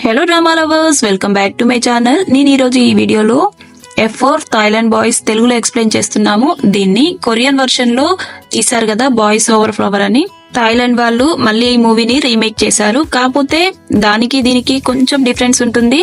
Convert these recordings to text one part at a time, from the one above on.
Hello drama lovers, welcome back to my channel. నేను ఈరోజు ఈ వీడియోలో F4 థాయిలాండ్ బాయ్స్ తెలుగులో ఎక్స్ప్లెయిన్ చేస్తున్నాము. దీన్ని కొరియన్ వర్షన్ లో తీశారు కదా, బాయ్స్ ఓవర్ ఫ్లవర్ అని. థాయిలాండ్ వాళ్ళు మళ్ళీ ఈ మూవీని రీమేక్ చేశారు. కాకపోతే దానికి దీనికి కొంచెం డిఫరెన్స్ ఉంటుంది.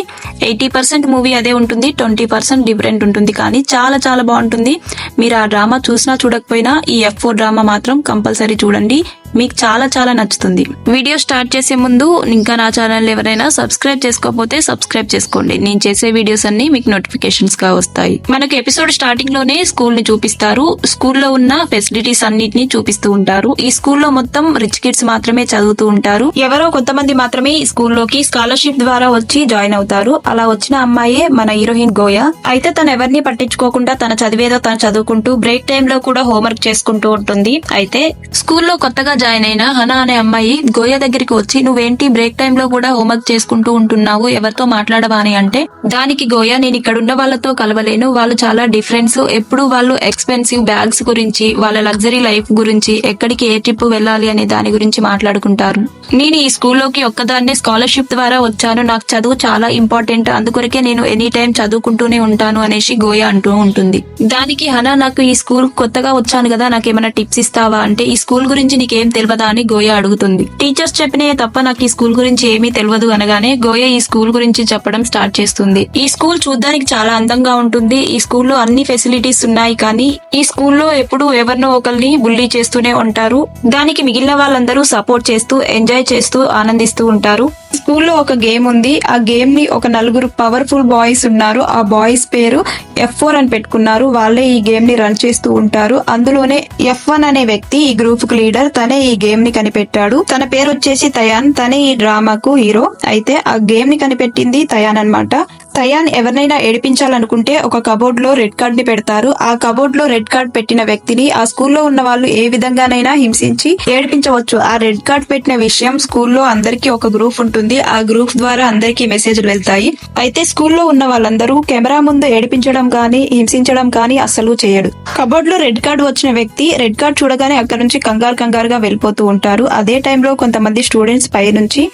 80% మూవీ అదే ఉంటుంది, 20% డిఫరెంట్ ఉంటుంది. కానీ చాలా చాలా బాగుంటుంది. మీరు ఆ డ్రామా చూసినా చూడకపోయినా ఈ F4 డ్రామా మాత్రం కంపల్సరీ చూడండి, మీకు చాలా చాలా నచ్చుతుంది. వీడియో స్టార్ట్ చేసే ముందు ఇంకా నా ఛానల్ ఎవరైనా సబ్స్క్రైబ్ చేసుకోకపోతే సబ్స్క్రైబ్ చేసుకోండి. నేను చేసే వీడియోస్ అన్ని మీకు నోటిఫికేషన్స్ గా వస్తాయి. మనకు ఎపిసోడ్ స్టార్టింగ్ లోనే స్కూల్ ని చూపిస్తారు. స్కూల్లో ఉన్న ఫెసిలిటీస్ అన్నిటిని చూపిస్తూ ఉంటారు. ఈ స్కూల్లో మొత్తం రిచ్ కిడ్స్ మాత్రమే చదువుతూ ఉంటారు. ఎవరో కొంతమంది మాత్రమే ఈ స్కూల్లోకి స్కాలర్షిప్ ద్వారా వచ్చి జాయిన్ అవుతారు. అలా వచ్చిన అమ్మాయే మన హీరోయిన్ గోయా. అయితే తను ఎవరిని పట్టించుకోకుండా తన చదివేదో తను చదువుకుంటూ బ్రేక్ టైమ్ లో కూడా హోంవర్క్ చేసుకుంటూ ఉంటుంది. అయితే స్కూల్లో కొత్తగా జాయిన్ అయిన హనా అనే అమ్మాయి గోయా దగ్గరికి వచ్చి, నువ్వేంటి బ్రేక్ టైమ్ లో కూడా హోంవర్క్ చేసుకుంటూ ఉంటున్నావు, ఎవరితో మాట్లాడవా అని అంటే, దానికి గోయా, నేను ఇక్కడ ఉన్న వాళ్ళతో కలవలేను, వాళ్ళు చాలా డిఫరెన్స్, ఎప్పుడు వాళ్ళు ఎక్స్పెన్సివ్ బ్యాగ్స్ గురించి, వాళ్ళ లగ్జరీ లైఫ్ గురించి, ఎక్కడికి ఏ ట్రిప్ వెళ్ళాలి అనే దాని గురించి మాట్లాడుకుంటారు. నేను ఈ స్కూల్లోకి ఒక్కదాన్నే స్కాలర్షిప్ ద్వారా వచ్చాను, నాకు చదువు చాలా ఇంపార్టెంట్, అందుకొరకే నేను ఎనీ టైం చదువుకుంటూనే ఉంటాను అనేసి గోయా అంటూ ఉంటుంది. దానికి హనా, నాకు ఈ స్కూల్ కొత్తగా వచ్చాను కదా, నాకేమైనా టిప్స్ ఇస్తావా అంటే, ఈ స్కూల్ గురించి నీకేం తెలియదా అని గోయా అడుగుతుంది. టీచర్స్ చెప్పినయే తప్ప నాకు ఈ స్కూల్ గురించి ఏమీ తెలియదు అనగానే గోయా ఈ స్కూల్ గురించి చెప్పడం స్టార్ట్ చేస్తుంది. ఈ స్కూల్ చూడ్డానికి చాలా అందంగా ఉంటుంది, ఈ స్కూల్లో అన్ని ఫెసిలిటీస్ ఉన్నాయి, కానీ ఈ స్కూల్లో ఎప్పుడు ఎవరినో ఒకరిని బుల్లీ చేస్తూనే ఉంటారు. దానికి మిగిలిన వాళ్ళందరూ సపోర్ట్ చేస్తూ ఎంజాయ్ చేస్తూ ఆనందిస్తూ ఉంటారు. స్కూల్లో ఒక గేమ్ ఉంది. ఆ గేమ్ ని ఒక నలుగురు పవర్ఫుల్ బాయ్స్ ఉన్నారు. ఆ బాయ్స్ పేరు F4 అని పెట్టుకున్నారు. వాళ్ళే ఈ గేమ్ ని రన్ చేస్తూ ఉంటారు. అందులోనే F1 అనే వ్యక్తి ఈ గ్రూప్ కు లీడర్. తనే ఈ గేమ్ ని కనిపెట్టాడు. తన పేరు వచ్చేసి తయాన్. తనే ఈ డ్రామాకు హీరో. అయితే ఆ గేమ్ ని కనిపెట్టింది తయాన్ అన్నమాట. తయాన్ ఎవరినైనా ఏడిపించాలనుకుంటే ఒక కబోర్డ్ లో రెడ్ కార్డ్ ని పెడతారు. ఆ కబోర్డ్ లో రెడ్ కార్డ్ పెట్టిన వ్యక్తిని ఆ స్కూల్లో ఉన్న వాళ్ళు ఏ విధంగానైనా హింసించి ఏడిపించవచ్చు. ఆ రెడ్ కార్డ్ పెట్టిన విషయం స్కూల్లో అందరికీ ఒక గ్రూప్ ఉంటుంది. ఆ గ్రూప్ ద్వారా అందరికీ మెసేజ్లు వెళ్తాయి. అయితే స్కూల్లో ఉన్న వాళ్ళందరూ కెమెరా ముందు ఏడిపించడం కానీ హింసించడం కానీ అస్సలు చేయడు. కబోర్డ్ లో రెడ్ కార్డ్ వచ్చిన వ్యక్తి రెడ్ కార్డ్ చూడగానే అక్కడ నుంచి కంగారుగా వెళ్ళిపోతూ ఉంటారు. అదే టైంలో కొంతమంది స్టూడెంట్స్ పై నుంచి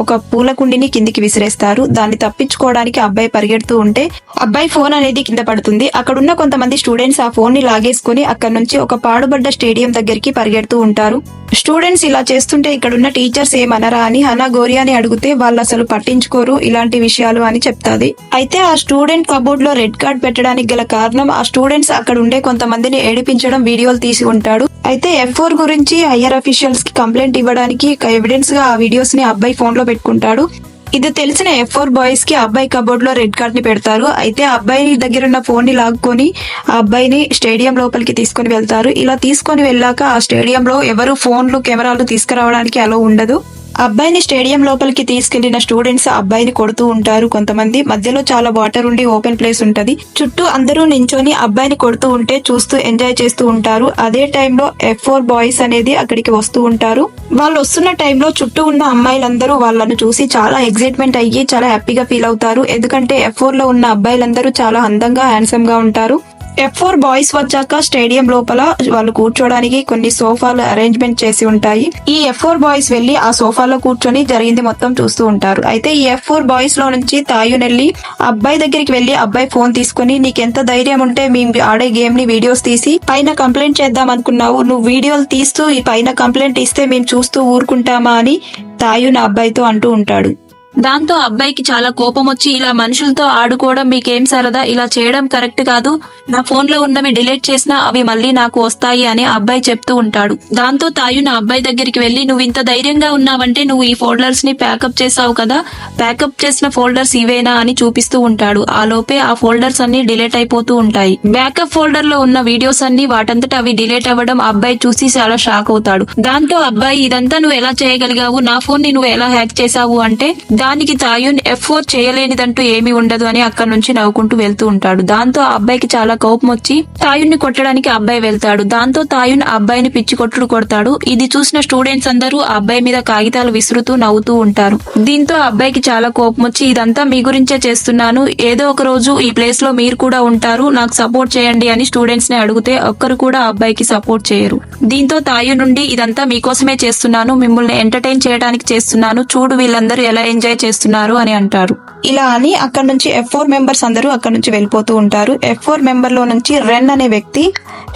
ఒక పూల కుండిని కిందికి విసిరేస్తారు. దాన్ని తప్పించుకోవడానికి అబ్బాయి పరిగెడుతూ ఉంటే అబ్బాయి ఫోన్ అనేది కింద పడుతుంది. అక్కడున్న కొంతమంది స్టూడెంట్స్ ఆ ఫోన్ ని లాగేసుకుని అక్కడ నుంచి ఒక పాడుబడ్డ స్టేడియం దగ్గరికి పరిగెడుతూ ఉంటారు. స్టూడెంట్స్ ఇలా చేస్తుంటే ఇక్కడున్న టీచర్స్ ఏమనరా అని హనా గోరియాని అడిగితే వాళ్ళు అసలు పట్టించుకోరు ఇలాంటి విషయాలు అని చెప్తాది. అయితే ఆ స్టూడెంట్ కబోర్డ్ లో రెడ్ కార్డ్ పెట్టడానికి గల కారణం ఆ స్టూడెంట్స్ అక్కడ ఉండే కొంతమందిని ఏడిపించడం వీడియోలు తీసి ఉంటాడు. అయితే F4 గురించి హయ్యర్ అఫీషియల్స్ కి కంప్లైంట్ ఇవ్వడానికి ఎవిడెన్స్ గా ఆ వీడియోస్ ని అబ్బాయి ఫోన్ లో పెట్టుకుంటాడు. ఇది తెలిసిన F4 బాయ్స్ కి అబ్బాయి కబోర్డ్ లో రెడ్ కార్డ్ ని పెడతారు. అయితే అబ్బాయి దగ్గర ఉన్న ఫోన్ ని లాక్కొని ఆ అబ్బాయిని స్టేడియం లోపలికి తీసుకుని వెళ్తారు. ఇలా తీసుకొని వెళ్ళాక ఆ స్టేడియంలో ఎవరు ఫోన్లు కెమెరాలు తీసుకురావడానికి అలో ఉండదు. అబ్బాయిని స్టేడియం లోపలికి తీసుకెళ్లిన స్టూడెంట్స్ అబ్బాయిని కొడుతూ ఉంటారు. కొంతమంది మధ్యలో చాలా వాటర్ ఉండి ఓపెన్ ప్లేస్ ఉంటది. చుట్టూ అందరూ నించొని అబ్బాయిని కొడుతూ ఉంటే చూస్తూ ఎంజాయ్ చేస్తూ ఉంటారు. అదే టైంలో F4 బాయ్స్ అనేది అక్కడికి వస్తూ ఉంటారు. వాళ్ళు వస్తున్న టైంలో చుట్టూ ఉన్న అమ్మాయిలందరూ వాళ్ళను చూసి చాలా ఎక్సైట్మెంట్ అయ్యి చాలా హ్యాపీగా ఫీల్ అవుతారు. ఎందుకంటే F4 లో ఉన్న అబ్బాయిలందరూ చాలా అందంగా హ్యాండ్సమ్ గా ఉంటారు. F4 బాయ్స్ వచ్చాక స్టేడియం లోపల వాళ్ళు కూర్చోడానికి కొన్ని సోఫాలు అరేంజ్మెంట్ చేసి ఉంటాయి. ఈ F4 బాయ్స్ వెళ్లి ఆ సోఫాలో కూర్చొని జరిగింది మొత్తం చూస్తూ ఉంటారు. అయితే ఈ F4 బాయ్స్ లో నుంచి తాయున్ వెళ్లి అబ్బాయి దగ్గరికి వెళ్లి అబ్బాయి ఫోన్ తీసుకుని, నీకెంత ధైర్యం ఉంటే మేము ఆడే గేమ్ ని వీడియోస్ తీసి పైన కంప్లైంట్ చేద్దాం అనుకున్నావు, నువ్వు వీడియోలు తీస్తూ ఈ పైన కంప్లైంట్ ఇస్తే మేము చూస్తూ ఊరుకుంటామా అని తాయున్ అబ్బాయితో అంటూ ఉంటాడు. దాంతో అబ్బాయికి చాలా కోపం వచ్చి, ఇలా మనుషులతో ఆడుకోవడం మీకేం సరదా, ఇలా చేయడం కరెక్ట్ కాదు, నా ఫోన్ లో ఉన్నవి డిలీట్ చేసినా అవి మళ్ళీ నాకు వస్తాయి అని అబ్బాయి చెప్తూ ఉంటాడు. దాంతో తాయున్ అబ్బాయి దగ్గరికి వెళ్లి, నువ్వు ఇంత ధైర్యంగా ఉన్నావంటే నువ్వు ఈ ఫోల్డర్స్ ని ప్యాకప్ చేసావు కదా, ప్యాకప్ చేసిన ఫోల్డర్స్ ఇవేనా అని చూపిస్తూ ఉంటాడు. ఆ లోపే ఆ ఫోల్డర్స్ అన్ని డిలీట్ అయిపోతూ ఉంటాయి. బ్యాకప్ ఫోల్డర్ లో ఉన్న వీడియోస్ అన్ని వాటంతట అవి డిలీట్ అవ్వడం అబ్బాయి చూసి చాలా షాక్ అవుతాడు. దాంతో అబ్బాయి, ఇదంతా నువ్వు ఎలా చేయగలిగావు, నా ఫోన్ ని నువ్వు ఎలా హ్యాక్ చేసావు అంటే, దానికి తాయున్ F4 చేయలేనిదంటూ ఏమీ ఉండదు అని అక్కడి నుంచి నవ్వుకుంటూ వెళ్తూ ఉంటాడు. దాంతో ఆ అబ్బాయికి చాలా కోపం వచ్చి తాయున్ ని కొట్టడానికి అబ్బాయి వెళ్తాడు. దాంతో తాయున్ అబ్బాయిని పిచ్చి కొట్టుడు కొడతాడు. ఇది చూసిన స్టూడెంట్స్ అందరూ ఆ అబ్బాయి మీద కాగితాలు విసురుతూ నవ్వుతూ ఉంటారు. దీంతో ఆ అబ్బాయికి చాలా కోపం వచ్చి, ఇదంతా మీ గురించే చేస్తున్నాను, ఏదో ఒక రోజు ఈ ప్లేస్ లో మీరు కూడా ఉంటారు, నాకు సపోర్ట్ చేయండి అని స్టూడెంట్స్ ని అడిగితే ఒక్కరు కూడా ఆ అబ్బాయికి సపోర్ట్ చేయరు. దీంతో తాయున్ నుండి, ఇదంతా మీకోసమే చేస్తున్నాను, మిమ్మల్ని ఎంటర్టైన్ చేయడానికి చేస్తున్నాను, చూడు వీళ్ళందరూ ఎలా ఎంజాయ్ ప్లే చేస్తున్నారు అని అంటారు. ఇలా అని అక్కడ నుంచి F4 మెంబర్స్ అందరూ అక్కడ నుంచి వెళ్ళిపోతూ ఉంటారు. F4 మెంబర్ లో నుంచి రెన్ అనే వ్యక్తి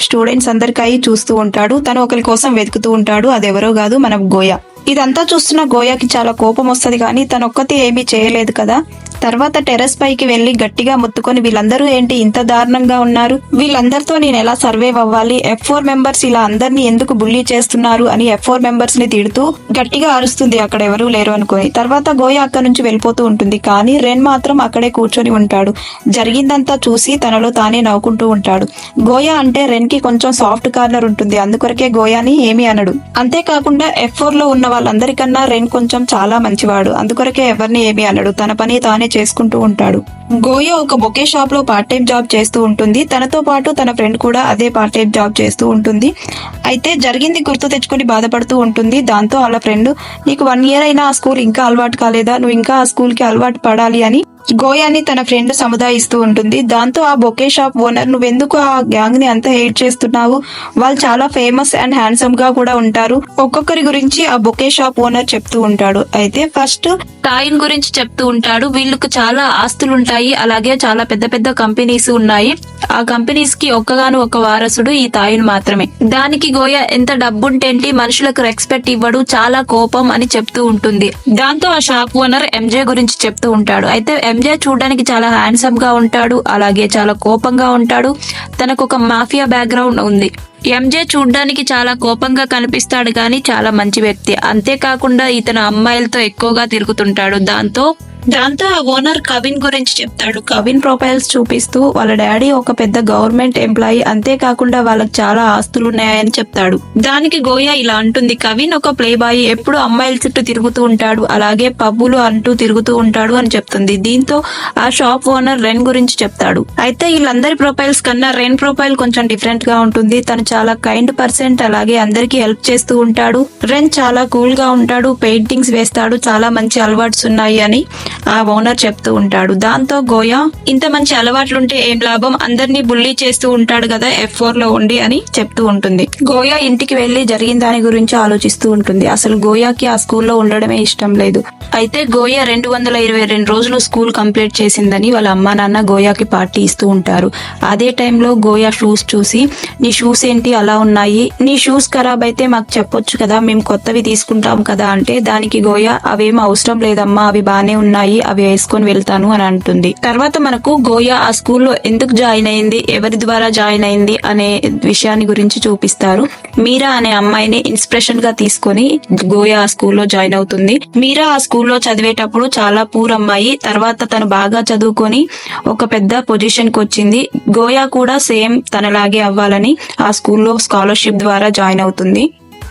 స్టూడెంట్స్ అందరికీ చూస్తూ ఉంటాడు. తను ఒకరి కోసం వెతుకుతూ ఉంటాడు. అదెవరో కాదు, మన గోయా. ఇదంతా చూస్తున్న గోయాకి చాలా కోపం వస్తుంది, కానీ తనొక్కతి ఏమీ చేయలేదు కదా. తర్వాత టెర్రస్ పైకి వెళ్లి గట్టిగా ముత్తుకొని, వీళ్ళందరూ ఏంటి ఇంత దారుణంగా ఉన్నారు, వీళ్ళందరితో నేను ఎలా సర్వైవ్ అవ్వాలి, F4 మెంబర్స్ ఇలా అందరినీ ఎందుకు బుల్లీ చేస్తున్నారు అని F4 మెంబర్స్ ని తిడుతూ గట్టిగా అరుస్తుంది అక్కడ ఎవరూ లేరు అనుకుని. తర్వాత గోయా అక్కడ నుంచి వెళ్ళిపోతూ ఉంటుంది, కానీ రెన్ మాత్రం అక్కడే కూర్చొని ఉంటాడు. జరిగిందంతా చూసి తనలో తానే నవ్వుకుంటూ ఉంటాడు. గోయా అంటే రెన్ కి కొంచెం సాఫ్ట్ కార్నర్ ఉంటుంది, అందుకొరకే గోయాని ఏమీ అనడు. అంతేకాకుండా F4 లో ఉన్న వాళ్ళందరికన్నా రెన్ కొంచెం చాలా మంచివాడు, అందుకొరకే ఎవరిని ఏమీ అనడు. తన పని తానే చేసుకుంటూ ఉంటాడు. గోయా ఒక బొకే షాప్ లో పార్ట్ టైం జాబ్ చేస్తూ ఉంటుంది. తనతో పాటు తన ఫ్రెండ్ కూడా అదే పార్ట్ టైం జాబ్ చేస్తూ ఉంటుంది. అయితే జరిగింది గుర్తు తెచ్చుకొని బాధపడుతూ ఉంటుంది. దాంతో వాళ్ళ ఫ్రెండ్, నీకు 1 year అయినా ఆ స్కూల్ ఇంకా అలవాటు కాలేదా, నువ్వు ఇంకా ఆ స్కూల్ కి అలవాటు పడాలి అని గోయాని తన ఫ్రెండ్ సముదాయిస్తూ ఉంటుంది. దాంతో ఆ బొకే షాప్ ఓనర్, నువ్వెందుకు ఆ గ్యాంగ్ ని అంత హేట్ చేస్తున్నావు, వాళ్ళు చాలా ఫేమస్ అండ్ హ్యాండ్సమ్ గా కూడా ఉంటారు, ఒక్కొక్కరి గురించి ఆ బొకే షాప్ ఓనర్ చెప్తూ ఉంటాడు. అయితే ఫస్ట్ తాయిన్ గురించి చెప్తూ ఉంటాడు. వీళ్ళకు చాలా ఆస్తులు ఉంటాయి, అలాగే చాలా పెద్ద పెద్ద కంపెనీస్ ఉన్నాయి. ఆ కంపెనీస్ కి ఒక్కగాను ఒక వారసుడు ఈ తాయిన్ మాత్రమే. దానికి గోయా ఎంత డబ్బుంటేంటి, మనుషులకు రెస్పెక్ట్ ఇవ్వడు, చాలా కోపం అని చెప్తూ ఉంటుంది. దాంతో ఆ షాప్ ఓనర్ ఎంజే గురించి చెప్తూ ఉంటాడు. అయితే ఎంజే చూడడానికి చాలా హ్యాండ్సమ్ గా ఉంటాడు, అలాగే చాలా కోపంగా ఉంటాడు. తనకు ఒక మాఫియా బ్యాక్గ్రౌండ్ ఉంది. ఎంజే చూడ్డానికి చాలా కోపంగా కనిపిస్తాడు, కానీ చాలా మంచి వ్యక్తి. అంతేకాకుండా ఇతను అమ్మాయిలతో ఎక్కువగా తిరుగుతుంటాడు. దాంతో ఆ ఓనర్ కవిన్ గురించి చెప్తాడు. కవిన్ ప్రొఫైల్స్ చూపిస్తూ వాళ్ళ డాడీ ఒక పెద్ద గవర్నమెంట్ ఎంప్లాయీ, అంతేకాకుండా వాళ్ళకి చాలా ఆస్తులు ఉన్నాయని చెప్తాడు. దానికి గోయా ఇలా అంటుంది, కవిన్ ఒక ప్లే బాయ్, ఎప్పుడు అమ్మాయిల చుట్టూ తిరుగుతూ ఉంటాడు, అలాగే పబ్బులు అంటూ తిరుగుతూ ఉంటాడు అని చెప్తుంది. దీంతో ఆ షాప్ ఓనర్ రెన్ గురించి చెప్తాడు. అయితే వీళ్ళందరి ప్రొఫైల్స్ కన్నా రెన్ ప్రొఫైల్ కొంచెం డిఫరెంట్ గా ఉంటుంది. తను చాలా కైండ్ పర్సెంట్, అలాగే అందరికి హెల్ప్ చేస్తూ ఉంటాడు. రెన్ చాలా కూల్ గా ఉంటాడు, పెయింటింగ్స్ వేస్తాడు, చాలా మంచి అలవాట్స్ ఉన్నాయి అని ఆ ఓనర్ చెప్తూ ఉంటాడు. దాంతో గోయా, ఇంత మంచి అలవాట్లుంటే ఏం లాభం, అందరినీ బుల్లీ చేస్తూ ఉంటాడు కదా F4 లో ఉండి అని చెప్తూ ఉంటుంది. గోయా ఇంటికి వెళ్లి జరిగిన దాని గురించి ఆలోచిస్తూ ఉంటుంది. అసలు గోయాకి ఆ స్కూల్లో ఉండడమే ఇష్టం లేదు. అయితే గోయా 222 రోజులు స్కూల్ కంప్లీట్ చేసిందని వాళ్ళ అమ్మా నాన్న గోయాకి పార్టీ ఇస్తూ ఉంటారు. అదే టైంలో గోయా షూస్ చూసి, నీ షూస్ ఏంటి అలా ఉన్నాయి, నీ షూస్ ఖరాబ్ అయితే మాకు చెప్పొచ్చు కదా, మేము కొత్తవి తీసుకుంటాం కదా అంటే, దానికి గోయా, అవేం అవసరం లేదమ్మా, అవి బానే ఉన్నాయి, అవి వేసుకొని వెళ్తాను అని అంటుంది. తర్వాత మనకు గోయా ఆ స్కూల్లో ఎందుకు జాయిన్ అయింది, ఎవరి ద్వారా జాయిన్ అయింది అనే విషయాన్ని గురించి చూపిస్తారు. మీరా అనే అమ్మాయిని ఇన్స్పిరేషన్ గా తీసుకొని గోయా ఆ స్కూల్లో జాయిన్ అవుతుంది. మీరా ఆ స్కూల్లో చదివేటప్పుడు చాలా పూర్ అమ్మాయి. తర్వాత తను బాగా చదువుకొని ఒక పెద్ద పొజిషన్ కి వచ్చింది. గోయా కూడా సేమ్ తనలాగే అవ్వాలని ఆ స్కూల్లో స్కాలర్షిప్ ద్వారా జాయిన్ అవుతుంది.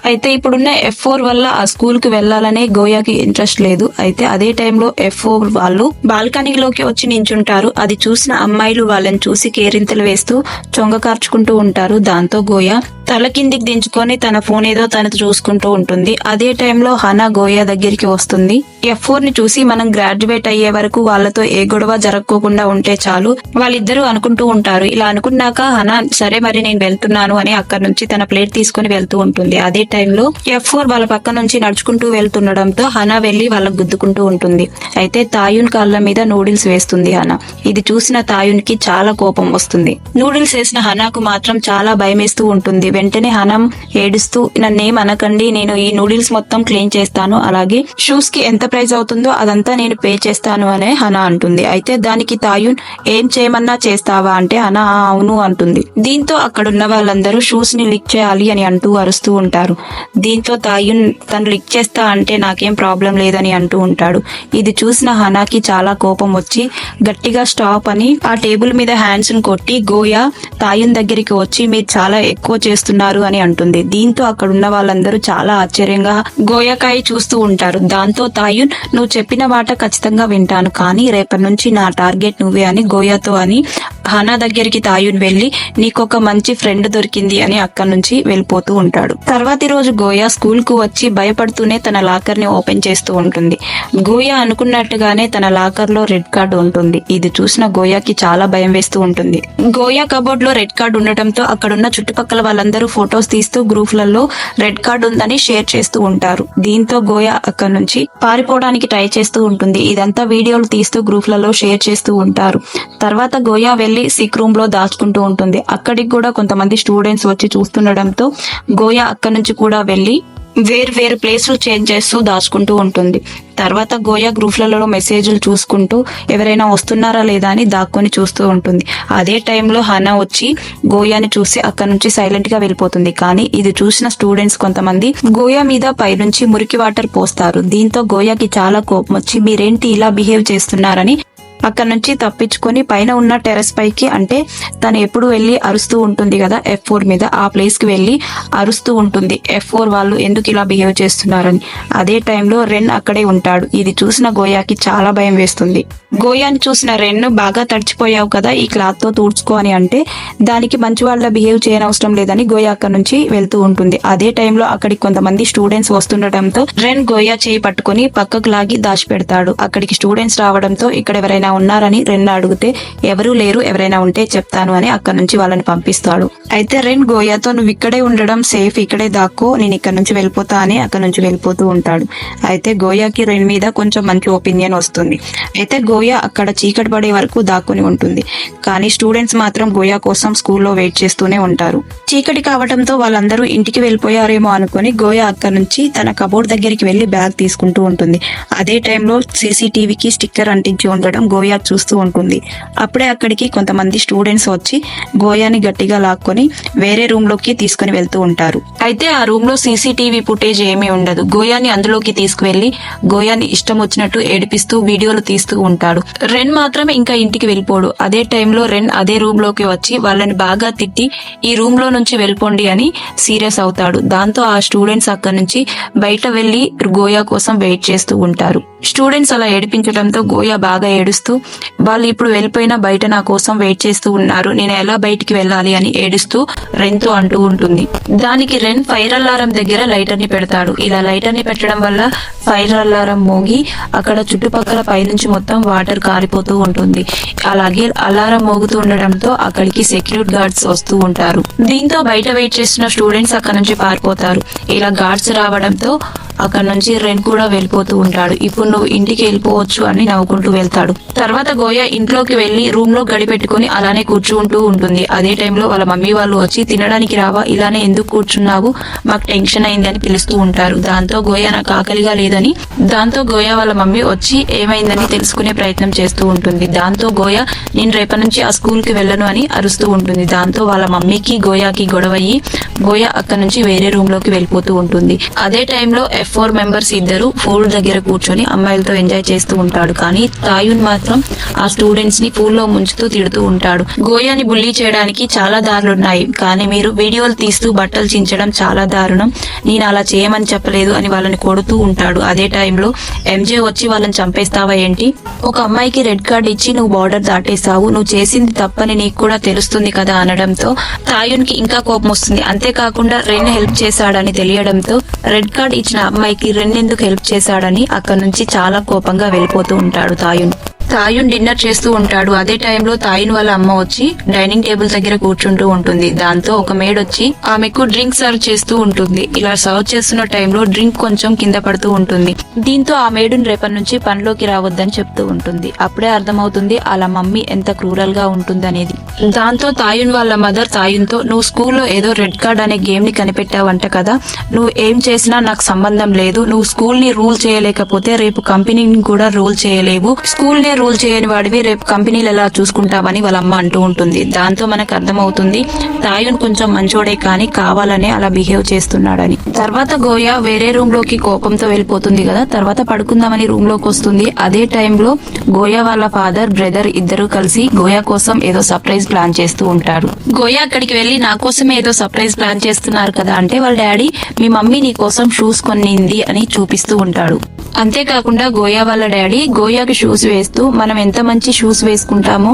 అయితే ఇప్పుడున్న F4 వల్ల ఆ స్కూల్ కి వెళ్లాలనే గోయాకి ఇంట్రెస్ట్ లేదు. అయితే అదే టైంలో F4 వాళ్ళు బాల్కనీలోకి వచ్చి నించుంటారు. అది చూసిన అమ్మాయిలు వాళ్ళని చూసి కేరింతలు వేస్తూ చొంగ కార్చుకుంటూ ఉంటారు. దాంతో గోయా తల కిందికి దించుకొని తన ఫోన్ ఏదో తనతో చూసుకుంటూ ఉంటుంది. అదే టైంలో హనా గోయా దగ్గరికి వస్తుంది. F4 ని చూసి, మనం గ్రాడ్యుయేట్ అయ్యే వరకు వాళ్ళతో ఏ గొడవ జరగకోకుండా ఉంటే చాలు, వాళ్ళిద్దరూ అనుకుంటూ ఉంటారు. ఇలా అనుకున్నాక హనా, సరే మరి నేను వెళ్తున్నాను అని అక్కడి నుంచి తన ప్లేట్ తీసుకుని వెళ్తూ ఉంటుంది. అదే టైంలో F4 వాళ్ళ పక్క నుంచి నడుచుకుంటూ వెళ్తుండడంతో హనా వెళ్లి వాళ్ళకు గుద్దుకుంటూ ఉంటుంది. అయితే తాయున్ కాళ్ళ మీద నూడిల్స్ వేస్తుంది హనా. ఇది చూసిన తాయున్ కి చాలా కోపం వస్తుంది. నూడిల్స్ వేసిన హనాకు మాత్రం చాలా భయం వేస్తూ ఉంటుంది. వెంటనే హనం ఏడుస్తూ, నన్నేం అనకండి, నేను ఈ నూడిల్స్ మొత్తం క్లీన్ చేస్తాను, అలాగే షూస్ కి ఎంత ప్రైస్ అవుతుందో అదంతా నేను పే చేస్తాను అనే హనా అంటుంది. అయితే దానికి తాయున్, ఏం చేయమన్నా చేస్తావా అంటే హనా అవును అంటుంది. దీంతో అక్కడున్న వాళ్ళందరూ షూస్ ని లిక్ చేయాలి అని అంటూ అరుస్తూ ఉంటారు. దీంతో తాయున్, తను లిక్ చేస్తా అంటే నాకేం ప్రాబ్లం లేదని అంటూ ఉంటాడు. ఇది చూసిన హనాకి చాలా కోపం వచ్చి గట్టిగా స్టాప్ అని ఆ టేబుల్ మీద హ్యాండ్స్ ను కొట్టి, గోయా తాయున్ దగ్గరికి వచ్చి, మీరు చాలా ఎక్కువ చేస్తున్నారు అని అంటుంది. దీంతో అక్కడున్న వాళ్ళందరూ చాలా ఆశ్చర్యంగా గోయాకాయ చూస్తూ ఉంటారు. దాంతో తాయున్, నువ్వు చెప్పిన మాట ఖచ్చితంగా వింటాను, కానీ రేపటి నుంచి నా టార్గెట్ నువ్వే అని గోయాతో అని హనా దగ్గరికి తాయున్ వెళ్లి, నీకొక మంచి ఫ్రెండ్ దొరికింది అని అక్కడి నుంచి వెళ్ళిపోతూ ఉంటాడు. తర్వాతి రోజు గోయా స్కూల్ కు వచ్చి భయపడుతూనే తన లాకర్ ని ఓపెన్ చేస్తూ ఉంటుంది. గోయా అనుకున్నట్టుగానే తన లాకర్ లో రెడ్ కార్డ్ ఉంటుంది. ఇది చూసిన గోయాకి చాలా భయం వేస్తూ ఉంటుంది. గోయా కబోర్డ్ లో రెడ్ కార్డ్ ఉండటంతో అక్కడున్న చుట్టుపక్కల వాళ్ళందరూ అందరూ ఫొటోస్ తీస్తూ గ్రూప్లలో రెడ్ కార్డ్ ఉందని షేర్ చేస్తూ ఉంటారు. దీంతో గోయా అక్కడి నుంచి పారిపోవడానికి ట్రై చేస్తూ ఉంటుంది. ఇదంతా వీడియోలు తీస్తూ గ్రూప్లలో షేర్ చేస్తూ ఉంటారు. తర్వాత గోయా వెళ్లి సిక్ రూమ్ లో దాచుకుంటూ ఉంటుంది. అక్కడికి కూడా కొంతమంది స్టూడెంట్స్ వచ్చి చూస్తుండడంతో గోయా అక్కడి నుంచి కూడా వెళ్లి వేరు ప్లేస్లు చేంజ్ చేస్తూ దాచుకుంటూ ఉంటుంది. తర్వాత గోయా గ్రూప్లలో మెసేజ్లు చూసుకుంటూ ఎవరైనా వస్తున్నారా లేదా అని దాక్కుని చూస్తూ ఉంటుంది. అదే టైంలో హనా వచ్చి గోయాని చూసి అక్కడ నుంచి సైలెంట్ గా వెళ్ళిపోతుంది. కానీ ఇది చూసిన స్టూడెంట్స్ కొంతమంది గోయా మీద పైనుంచి మురికి వాటర్ పోస్తారు. దీంతో గోయాకి చాలా కోపం వచ్చి మీరేంటి ఇలా బిహేవ్ చేస్తున్నారని అక్కడ నుంచి తప్పించుకొని పైన ఉన్న టెర్రస్ పైకి, అంటే తను ఎప్పుడు వెళ్లి అరుస్తూ ఉంటుంది కదా F4 మీద, ఆ ప్లేస్ కి వెళ్లి అరుస్తూ ఉంటుంది F4 వాళ్ళు ఎందుకు ఇలా బిహేవ్ చేస్తున్నారని. అదే టైంలో రెన్ అక్కడే ఉంటాడు. ఇది చూసిన గోయాకి చాలా భయం వేస్తుంది. గోయాని చూసిన రెన్ బాగా తడిచిపోయావు కదా, ఈ క్లాత్ తో తుడుచుకో అని అంటే దానికి మంచి వాళ్ళ బిహేవ్ చేయనవసరం లేదని గోయా అక్కడ నుంచి వెళ్తూ ఉంటుంది. అదే టైంలో అక్కడికి కొంతమంది స్టూడెంట్స్ వస్తుండటంతో రెన్ గోయా చేయి పట్టుకుని పక్కకు లాగి దాచిపెడతాడు. అక్కడికి స్టూడెంట్స్ రావడంతో ఇక్కడ ఎవరైనా ఉన్నారని రెన్ అడిగితే ఎవరూ లేరు, ఎవరైనా ఉంటే చెప్తాను అని అక్కడ నుంచి వాళ్ళని పంపిస్తాడు. అయితే రెన్ గోయాతో నువ్వు ఇక్కడే ఉండడం సేఫ్, ఇక్కడే దాక్కో, నేను ఇక్కడ నుంచి వెళ్ళిపోతా అని అక్కడ నుంచి వెళ్ళిపోతూ ఉంటాడు. అయితే గోయాకి రెన్ మీద కొంచెం మంచి ఒపీనియన్ వస్తుంది. అయితే గోయా అక్కడ చీకటి పడే వరకు దాక్కుని ఉంటుంది. కానీ స్టూడెంట్స్ మాత్రం గోయా కోసం స్కూల్లో వెయిట్ చేస్తూనే ఉంటారు. చీకటి కావడంతో వాళ్ళందరూ ఇంటికి వెళ్ళిపోయారేమో అనుకుని గోయా అక్కడ నుంచి తన కబోర్డ్ దగ్గరికి వెళ్లి బ్యాగ్ తీసుకుంటూ ఉంటుంది. అదే టైంలో CCTVకి స్టిక్కర్ అంటించి ఉండడం గోయా చూస్తూ ఉంటుంది. అప్పుడే అక్కడికి కొంతమంది స్టూడెంట్స్ వచ్చి గోయాని గట్టిగా లాక్కొని వేరే రూమ్ లోకి తీసుకుని వెళ్తూ ఉంటారు. అయితే ఆ రూమ్ లో CCTV ఫుటేజ్ ఏమీ ఉండదు. గోయాని అందులోకి తీసుకువెళ్లి గోయాని ఇష్టం వచ్చినట్టు ఏడిపిస్తూ వీడియోలు తీస్తూ ఉంటాడు. రెన్ మాత్రం ఇంకా ఇంటికి వెళ్ళిపోడు. అదే టైంలో రెన్ అదే రూమ్ లోకి వచ్చి వాళ్ళని బాగా తిట్టి ఈ రూమ్ లో నుంచి వెళ్ళిపోండి అని సీరియస్ అవుతాడు. దాంతో ఆ స్టూడెంట్స్ అక్కడి నుంచి బయట వెళ్లి గోయా కోసం వెయిట్ చేస్తూ ఉంటారు. స్టూడెంట్స్ అలా ఏడిపించడంతో గోయా బాగా ఏడుస్తూ వాళ్ళు ఇప్పుడు వెళ్ళిపోయినా బయట నా కోసం వెయిట్ చేస్తూ ఉన్నారు, నేను ఎలా బయటికి వెళ్ళాలి అని ఏడుస్తూ రెన్ తో అంటూ ఉంటుంది. దానికి రెన్ ఫైర్ అలారం దగ్గర లైటర్ ని పెడతాడు. ఇలా లైటర్ ని పెట్టడం వల్ల ఫైర్ అలారం మోగి అక్కడ చుట్టుపక్కల పైనుంచి మొత్తం వాటర్ కారిపోతూ ఉంటుంది. అలాగే అలారం మోగుతూ ఉండడంతో అక్కడికి సెక్యూరిటీ గార్డ్స్ వస్తూ ఉంటారు. దీంతో బయట వెయిట్ చేస్తున్న స్టూడెంట్స్ అక్కడ నుంచి పారిపోతారు. ఇలా గార్డ్స్ రావడంతో అక్కడ నుంచి రెన్ కూడా వెళ్ళిపోతూ ఉంటాడు. ఇప్పుడు నువ్వు ఇంటికి వెళ్ళిపోవచ్చు అని నవ్వుకుంటూ వెళ్తాడు. తర్వాత గోయా ఇంట్లోకి వెళ్లి రూమ్ లో గడి పెట్టుకుని అలానే కూర్చుంటూ ఉంటుంది. అదే టైంలో వాళ్ళ మమ్మీ వాళ్ళు వచ్చి తినడానికి రావా, ఇలానే ఎందుకు కూర్చున్నావు, మాకు టెన్షన్ అయింది అని పిలుస్తూ ఉంటారు. దాంతో గోయా నాకు ఆకలిగా లేదని, దాంతో గోయా వాళ్ళ మమ్మీ వచ్చి ఏమైందని తెలుసుకునే ప్రయత్నం చేస్తూ ఉంటుంది. దాంతో గోయా నేను రేపటి నుంచి ఆ స్కూల్ కి వెళ్ళను అని అరుస్తూ ఉంటుంది. దాంతో వాళ్ళ మమ్మీకి గోయాకి గొడవయ్యి గోయా అక్కడ నుంచి వేరే రూమ్ లోకి వెళ్ళిపోతూ ఉంటుంది. అదే టైంలో F4 మెంబర్స్ ఇద్దరు పూల్ దగ్గర కూర్చొని అమ్మాయిలతో ఎంజాయ్ చేస్తూ ఉంటాడు. కానీ తాయున్ మాత్రం ఆ స్టూడెంట్స్ ని పూల్లో ముంచుతూ తిడుతూ ఉంటాడు. గోయాని బుల్లీ చేయడానికి చాలా దారులున్నాయి, కానీ మీరు వీడియోలు తీస్తూ బట్టలు చించడం చాలా దారుణం, నేను అలా చేయమని చెప్పలేదు అని వాళ్ళని కొడుతూ ఉంటాడు. అదే టైంలో MJ వచ్చి వాళ్ళని చంపేస్తావా ఏంటి, ఒక అమ్మాయికి రెడ్ కార్డ్ ఇచ్చి నువ్వు బార్డర్ దాటేశావు, నువ్వు చేసింది తప్పని నీకు కూడా తెలుస్తుంది కదా అనడంతో తాయున్ కి ఇంకా కోపం వస్తుంది. అంతేకాకుండా రెన్ హెల్ప్ చేశాడని తెలియడంతో రెడ్ కార్డ్ ఇచ్చిన అమ్మాయికి రెన్ ఎందుకు హెల్ప్ చేశాడని అక్కడ నుంచి చాలా కోపంగా వెళ్ళిపోతూ ఉంటాడు తాయున్ డిన్నర్ చేస్తూ ఉంటాడు. అదే టైంలో తాయున్ వాళ్ళ అమ్మ వచ్చి డైనింగ్ టేబుల్ దగ్గర కూర్చుంటూ ఉంటుంది. దాంతో ఒక మేడ్ వచ్చి ఆమెకు డ్రింక్ సర్వ్ చేస్తూ ఉంటుంది. ఇలా సర్వ్ చేస్తున్న టైంలో డ్రింక్ కొంచెం కింద పడుతూ ఉంటుంది. దీంతో ఆ మేడుని రేపటి నుంచి పనిలోకి రావద్దని చెప్తూ ఉంటుంది. అప్పుడే అర్థమవుతుంది వాళ్ళ మమ్మీ ఎంత క్రూరల్ గా ఉంటుందనేది. దాంతో తాయున్ వాళ్ళ మదర్ తాయున్ తో నువ్వు స్కూల్లో ఏదో రెడ్ కార్డ్ అనే గేమ్ ని కనిపెట్టావంట కదా, నువ్వు ఏం చేసినా నాకు సంబంధం లేదు, నువ్వు స్కూల్ ని రూల్ చేయలేకపోతే రేపు కంపెనీని కూడా రూల్ చేయలేవు, స్కూల్ ని రూల్ చేయని వాడివి రేపు కంపెనీలు ఎలా చూసుకుంటామని వాళ్ళ అమ్మ అంటూ ఉంటుంది. దాంతో మనకు అర్థమవుతుంది తాయున్ కొంచెం మంచోడే కానీ కావాలనే అలా బిహేవ్ చేస్తున్నాడని. తర్వాత గోయా వేరే రూమ్ లోకి కోపంతో వెళ్ళిపోతుంది కదా, తర్వాత పడుకుందామని రూమ్ లోకి వస్తుంది. అదే టైంలో గోయా వాళ్ళ ఫాదర్ బ్రదర్ ఇద్దరు కలిసి గోయా కోసం ఏదో సర్ప్రైజ్ ప్లాన్ చేస్తూ ఉంటారు. గోయా అక్కడికి వెళ్లి నా కోసం ఏదో సర్ప్రైజ్ ప్లాన్ చేస్తున్నారు కదా అంటే వాళ్ళ డాడీ మీ మమ్మీ నీ కోసం షూస్ కొనింది అని చూపిస్తూ ఉంటాడు. అంతేకాకుండా గోయా వాళ్ళ డాడీ గోయాకి షూస్ వేస్తూ మనం ఎంత మంచి షూస్ వేసుకుంటామో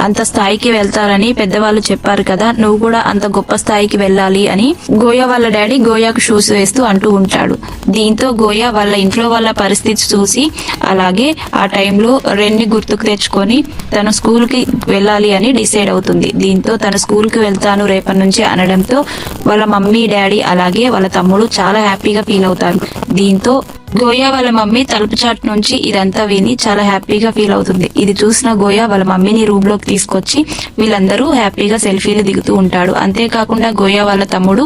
అంత స్థాయికి వెళ్తారని పెద్దవాళ్ళు చెప్పారు కదా, నువ్వు కూడా అంత గొప్ప స్థాయికి వెళ్ళాలి అని గోయా వాళ్ళ డాడీ గోయాకు షూస్ వేస్తూ అంటూ ఉంటాడు. దీంతో గోయా వాళ్ళ ఇంట్లో వాళ్ళ పరిస్థితి చూసి అలాగే ఆ టైంలో రెన్ని గుర్తుకు తెచ్చుకొని తన స్కూల్ కి వెళ్ళాలి అని డిసైడ్ అవుతుంది. దీంతో తన స్కూల్ కి వెళ్తాను రేపటి నుంచి అనడంతో వాళ్ళ మమ్మీ డాడీ అలాగే వాళ్ళ తమ్ముడు చాలా హ్యాపీగా ఫీల్ అవుతారు. దీంతో గోయా వాళ్ళ మమ్మీ తలుపు చాటు నుంచి ఇదంతా విని చాలా హ్యాపీగా ఫీల్ అవుతుంది. ఇది చూసిన గోయా వాళ్ళ మమ్మీని రూమ్ లోకి తీసుకొచ్చి వీళ్ళందరూ హ్యాపీగా సెల్ఫీలు దిగుతూ ఉంటాడు. అంతేకాకుండా గోయా వాళ్ళ తమ్ముడు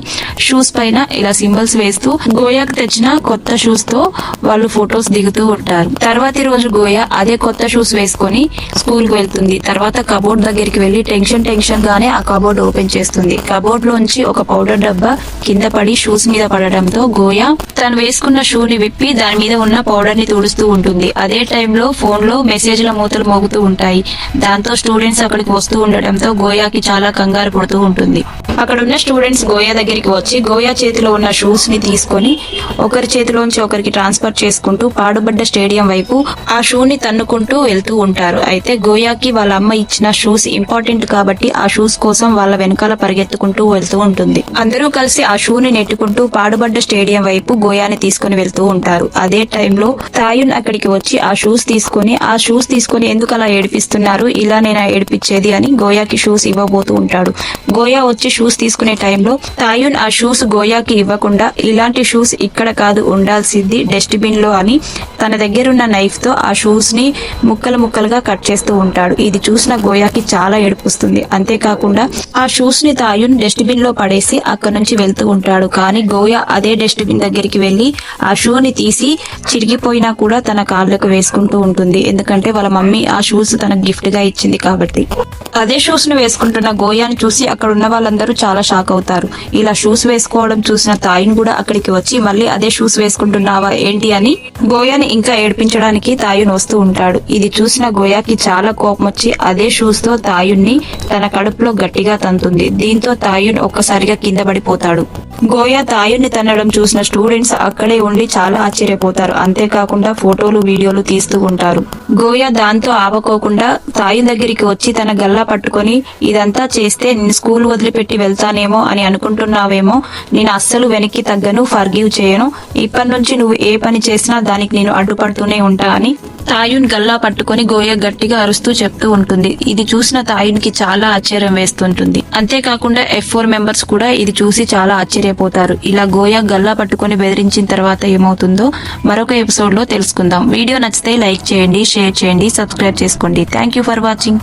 షూస్ పైన ఇలా సింబల్స్ వేస్తూ గోయాకు తెచ్చిన కొత్త షూస్ తో వాళ్ళు ఫొటోస్ దిగుతూ ఉంటారు. తర్వాతి రోజు గోయా అదే కొత్త షూస్ వేసుకొని స్కూల్ కు వెళ్తుంది. తర్వాత కబోర్డ్ దగ్గరికి వెళ్లి టెన్షన్ గానే ఆ కబోర్డ్ ఓపెన్ చేస్తుంది. కబోర్డ్ లోంచి ఒక పౌడర్ డబ్బా కింద పడి షూస్ మీద పడడంతో గోయా తను వేసుకున్న షూని విప్పి దాని మీద ఉన్న పౌడర్ ని తుడుస్తూ ఉంటుంది. అదే టైంలో ఫోన్ లో మెసేజ్ల మూతలు మోగుతూ ఉంటాయి. దాంతో స్టూడెంట్స్ అక్కడికి వస్తూ ఉండడంతో గోయాకి చాలా కంగారు పడుతూ ఉంటుంది. అక్కడ ఉన్న స్టూడెంట్స్ గోయా దగ్గరికి వచ్చి గోయా చేతిలో ఉన్న షూస్ ని తీసుకొని ఒకరి చేతిలోంచి ఒకరికి ట్రాన్స్ఫర్ చేసుకుంటూ పాడుబడ్డ స్టేడియం వైపు ఆ షూని తన్నుకుంటూ వెళ్తూ ఉంటారు. అయితే గోయాకి వాళ్ళ అమ్మ ఇచ్చిన షూస్ ఇంపార్టెంట్ కాబట్టి ఆ షూస్ కోసం వాళ్ళ వెనకాల పరిగెత్తుకుంటూ వెళ్తూ ఉంటుంది. అందరూ కలిసి ఆ షూని నెట్టుకుంటూ పాడుబడ్డ స్టేడియం వైపు గోయాని తీసుకుని వెళ్తూ ఉంటారు. అదే టైంలో తాయున్ అక్కడికి వచ్చి ఆ షూస్ తీసుకొని ఎందుకు అలా ఏడిపిస్తున్నారు, ఇలా నేను ఏడిపించేది అని గోయాకి షూస్ ఇవ్వబోతూ ఉంటాడు. గోయా వచ్చి షూస్ తీసుకునే టైంలో తాయున్ ఆ షూస్ గోయాకి ఇవ్వకుండా ఇలాంటి షూస్ ఇక్కడ కాదు ఉండాల్సింది డస్ట్బిన్ లో అని తన దగ్గరున్న నైఫ్ తో ఆ షూస్ ని ముక్కలుగా కట్ చేస్తూ ఉంటాడు. ఇది చూసిన గోయాకి చాలా ఏడుపుస్తుంది. అంతేకాకుండా ఆ షూస్ ని తాయున్ డస్ట్బిన్ లో పడేసి అక్కడ నుంచి వెళ్తూ ఉంటాడు. కానీ గోయా అదే డస్ట్బిన్ దగ్గరికి వెళ్లి ఆ షూని తీసి చిరిగిపోయినా కూడా తన కాళ్ళకు వేసుకుంటూ ఉంటుంది. ఎందుకంటే వాళ్ళ మమ్మీ ఆ షూస్ తన గిఫ్ట్ గా ఇచ్చింది కాబట్టి. అదే షూస్ ను వేసుకుంటున్న గోయాని చూసి అక్కడ ఉన్న వాళ్ళందరూ చాలా షాక్ అవుతారు. ఇలా షూస్ వేసుకోవడం చూసిన తాయిన్ కూడా అక్కడికి వచ్చి మళ్ళీ అదే షూస్ వేసుకుంటున్నావా ఏంటి అని గోయాని ఇంకా ఏడిపించడానికి తాయున్ వస్తూ ఉంటాడు. ఇది చూసిన గోయాకి చాలా కోపం వచ్చి అదే షూస్ తో తాయున్ని తన కడుపులో గట్టిగా తంతుంది. దీంతో తాయున్ ఒక్కసారిగా కింద పడిపోతాడు. గోయా తాయున్ని తన్నడం చూసిన స్టూడెంట్స్ అక్కడే ఉండి చాలా ఆశ్చర్యపోతారు. అంతేకాకుండా ఫోటోలు వీడియోలు తీస్తూ ఉంటారు. గోయా దాంతో ఆవకోకుండా తాయున్ దగ్గరికి వచ్చి తన గల్లా పట్టుకొని ఇదంతా చేస్తే నేను స్కూల్ వదిలిపెట్టి వెళ్తానేమో అని అనుకుంటున్నావేమో, నేను అస్సలు వెనక్కి తగ్గను, ఫర్గివ్ చేయను, ఇప్పటి నుంచి నువ్వు ఏ పని చేసినా దానికి నేను అడ్డుపడుతూనే ఉంటా అని తాయున్ గల్లా పట్టుకొని గోయా గట్టిగా అరుస్తూ చెప్తూ ఉంటుంది. ఇది చూసిన తాయున్ కి చాలా ఆశ్చర్యం వేస్తుంటుంది. అంతేకాకుండా F4 మెంబర్స్ కూడా ఇది చూసి చాలా ఆశ్చర్యపోతారు. ఇలా గోయా గల్లా పట్టుకొని బెదిరించిన తర్వాత ఏమవుతుందో మరొక ఎపిసోడ్ లో తెలుసుకుందాం. వీడియో నచ్చితే లైక్ చేయండి, షేర్ చేయండి, సబ్స్క్రైబ్ చేసుకోండి. Thank you for watching.